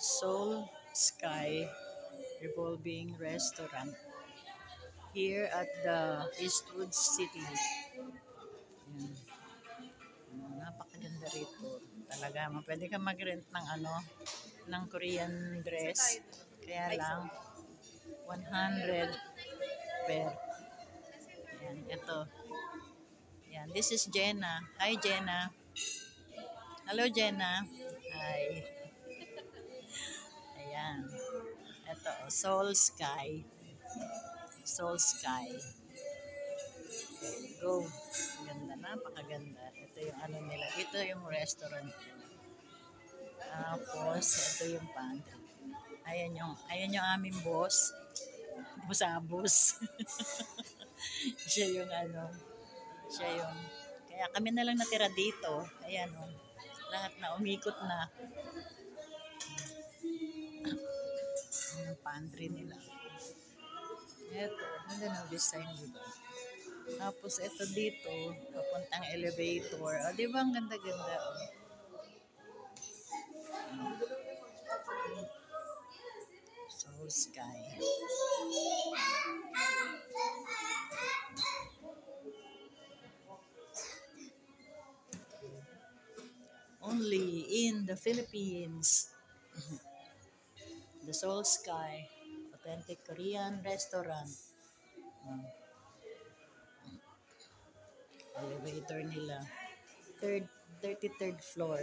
Seoul Sky Revolving Restaurant here at the Eastwood City. Yan. Napakaganda rito. Talaga, pwede ka mag-rent ng ng Korean dress. Kaya lang 100 per. Yan, ito. Yan, this is Jenna. Hi Jenna. Hello Jenna. Hi. Ayan. Ito, Seoul Sky. Seoul Sky. Okay, go. Ganda, napakaganda. Ito yung nila. Ito yung restaurant. Tapos, ito yung pantry. Ayan yung aming boss. Busabos. Siya yung siya yung, kaya kami na lang natira dito. Ayan lahat na umikot na. Yung pantry nila. Ito, ganda ng design, diba? Tapos ito dito, papuntang elevator. O, diba ang ganda-ganda? Seoul Sky. Only in the Philippines. The Seoul Sky, authentic Korean restaurant. Elevator nila. 33rd floor.